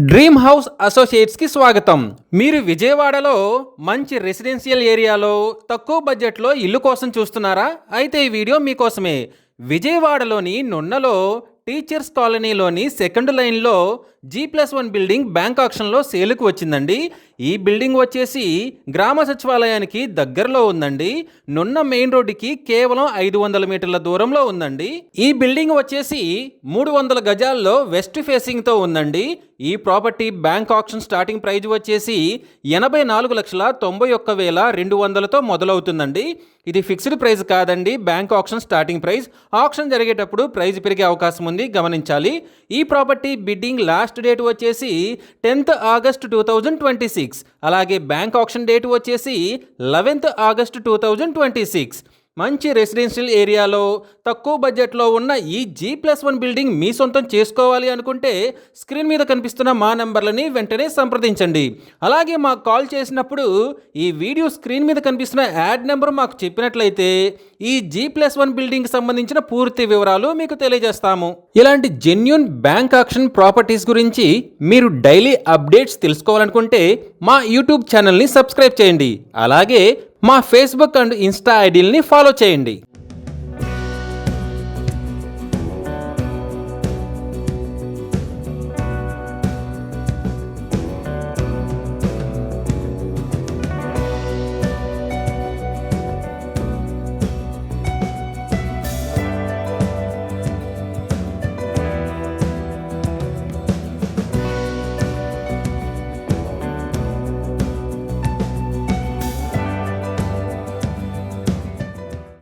Dream house అసోసియేట్స్కి స్వాగతం. మీరు విజయవాడలో మంచి రెసిడెన్షియల్ ఏరియాలో తక్కువ బడ్జెట్లో ఇల్లు కోసం చూస్తున్నారా? అయితే ఈ వీడియో మీకోసమే. విజయవాడలోని నున్నలో టీచర్స్ కాలనీలోని సెకండ్ లైన్లో G+1 బిల్డింగ్ బ్యాంక్ ఆక్షన్లో సేలుకు వచ్చిందండి. ఈ బిల్డింగ్ వచ్చేసి గ్రామ సచివాలయానికి దగ్గరలో ఉందండి. నున్న మెయిన్ రోడ్డుకి కేవలం 500 మీటర్ల దూరంలో ఉందండి. ఈ బిల్డింగ్ వచ్చేసి 300 గజాల్లో వెస్ట్ ఫేసింగ్తో ఉందండి. ఈ property bank auction starting price వచ్చేసి 84,91,200తో మొదలవుతుందండి. ఇది ఫిక్స్డ్ ప్రైస్ కాదండి, bank auction starting price. Auction జరిగేటప్పుడు ప్రైస్ పెరిగే అవకాశం ఉంది, గమనించాలి. ఈ ప్రాపర్టీ బిడ్డింగ్ లాస్ట్ డేట్ వచ్చేసి 10th August 2026. అలాగే బ్యాంక్ ఆక్షన్ డేట్ వచ్చేసి 11th August 2026. మంచి రెసిడెన్షియల్ ఏరియాలో తక్కువ బడ్జెట్లో ఉన్న ఈ G+1 బిల్డింగ్ మీ సొంతం చేసుకోవాలి అనుకుంటే స్క్రీన్ మీద కనిపిస్తున్న మా నెంబర్లని వెంటనే సంప్రదించండి. అలాగే మాకు కాల్ చేసినప్పుడు ఈ వీడియో స్క్రీన్ మీద కనిపిస్తున్న యాడ్ నెంబర్ మాకు చెప్పినట్లయితే ఈ G+1 బిల్డింగ్కి సంబంధించిన పూర్తి వివరాలు మీకు తెలియజేస్తాము. ఇలాంటి జెన్యూన్ బ్యాంక్ ఆక్షన్ ప్రాపర్టీస్ గురించి మీరు డైలీ అప్డేట్స్ తెలుసుకోవాలనుకుంటే మా యూట్యూబ్ ఛానల్ని సబ్స్క్రైబ్ చేయండి. అలాగే మా ఫేస్బుక్ అండ్ ఇన్స్టా ఐడీలని ఫాలో చేయండి.